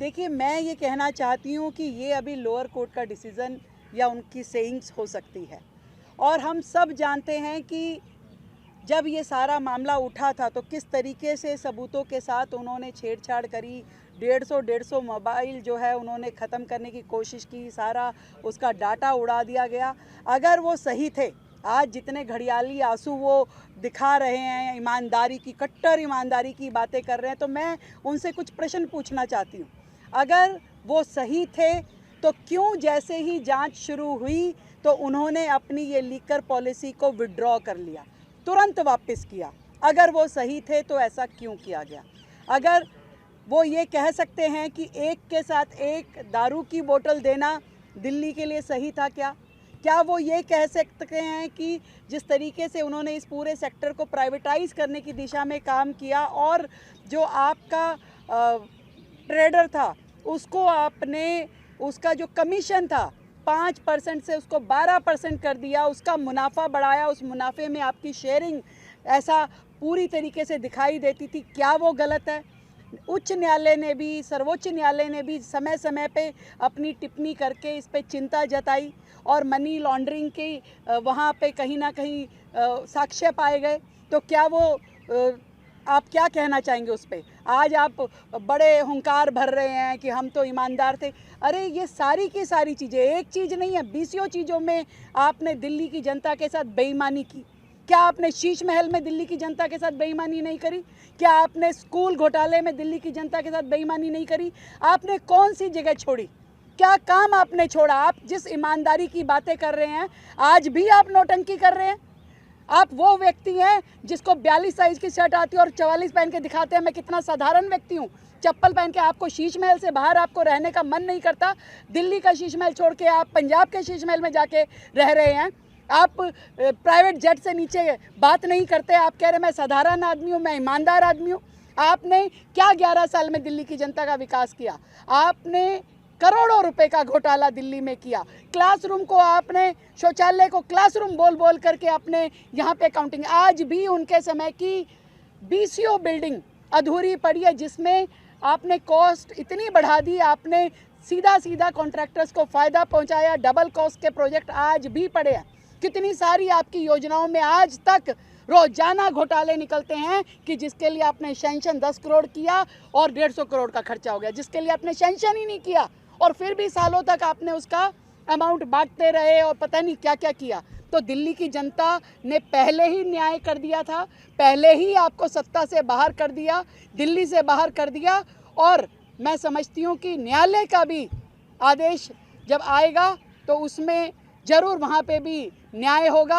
देखिए, मैं ये कहना चाहती हूँ कि ये अभी लोअर कोर्ट का डिसीज़न या उनकी सेइंग्स हो सकती है। और हम सब जानते हैं कि जब ये सारा मामला उठा था तो किस तरीके से सबूतों के साथ उन्होंने छेड़छाड़ करी। 150 मोबाइल जो है उन्होंने ख़त्म करने की कोशिश की, सारा उसका डाटा उड़ा दिया गया। अगर वो सही थे, आज जितने घड़ियाली आंसू वो दिखा रहे हैं, ईमानदारी की, कट्टर ईमानदारी की बातें कर रहे हैं, तो मैं उनसे कुछ प्रश्न पूछना चाहती हूँ। अगर वो सही थे तो क्यों जैसे ही जांच शुरू हुई तो उन्होंने अपनी ये लीकर पॉलिसी को विड्रॉ कर लिया, तुरंत वापस किया? अगर वो सही थे तो ऐसा क्यों किया गया? अगर वो ये कह सकते हैं कि एक के साथ एक दारू की बोतल देना दिल्ली के लिए सही था क्या वो ये कह सकते हैं कि जिस तरीके से उन्होंने इस पूरे सेक्टर को प्राइवेटाइज़ करने की दिशा में काम किया और जो आपका ट्रेडर था उसको आपने, उसका जो कमीशन था 5% से उसको 12% कर दिया, उसका मुनाफा बढ़ाया, उस मुनाफे में आपकी शेयरिंग ऐसा पूरी तरीके से दिखाई देती थी? क्या वो गलत है? उच्च न्यायालय ने भी, सर्वोच्च न्यायालय ने भी समय समय पे अपनी टिप्पणी करके इस पे चिंता जताई और मनी लॉन्ड्रिंग की वहाँ पे कहीं ना कहीं साक्ष्य पाए गए। तो क्या वो आप क्या कहना चाहेंगे उस पर? आज आप बड़े हुंकार भर रहे हैं कि हम तो ईमानदार थे। अरे ये सारी की सारी चीज़ें, एक चीज़ नहीं है, 20 चीज़ों में आपने दिल्ली की जनता के साथ बेईमानी की। क्या आपने शीश महल में दिल्ली की जनता के साथ बेईमानी नहीं करी? क्या आपने स्कूल घोटाले में दिल्ली की जनता के साथ बेईमानी नहीं करी? आपने कौन सी जगह छोड़ी? क्या काम आपने छोड़ा? आप जिस ईमानदारी की बातें कर रहे हैं, आज भी आप नौटंकी कर रहे हैं। आप वो व्यक्ति हैं जिसको 42 साइज की शर्ट आती है और 44 पहन के दिखाते हैं मैं कितना साधारण व्यक्ति हूँ। चप्पल पहन के आपको शीश महल से बाहर आपको रहने का मन नहीं करता। दिल्ली का शीश महल छोड़ के आप पंजाब के शीश महल में जाके रह रहे हैं। आप प्राइवेट जेट से नीचे बात नहीं करते। आप कह रहे मैं साधारण आदमी हूँ, मैं ईमानदार आदमी हूँ। आपने क्या 11 साल में दिल्ली की जनता का विकास किया? आपने करोड़ों रुपए का घोटाला दिल्ली में किया। क्लासरूम को आपने, शौचालय को क्लासरूम बोल बोल करके आपने यहाँ पे काउंटिंग। आज भी उनके समय की बीसीओ बिल्डिंग अधूरी पड़ी है जिसमें आपने कॉस्ट इतनी बढ़ा दी, आपने सीधा सीधा कॉन्ट्रैक्टर्स को फ़ायदा पहुँचाया। डबल कॉस्ट के प्रोजेक्ट आज भी पड़े हैं। कितनी सारी आपकी योजनाओं में आज तक रोजाना घोटाले निकलते हैं कि जिसके लिए आपने सैंक्शन 10 करोड़ किया और 150 करोड़ का खर्चा हो गया, जिसके लिए आपने सैंक्शन ही नहीं किया और फिर भी सालों तक आपने उसका अमाउंट बांटते रहे और पता नहीं क्या क्या किया। तो दिल्ली की जनता ने पहले ही न्याय कर दिया था, पहले ही आपको सत्ता से बाहर कर दिया, दिल्ली से बाहर कर दिया। और मैं समझती हूँ कि न्यायालय का भी आदेश जब आएगा तो उसमें ज़रूर वहाँ पे भी न्याय होगा।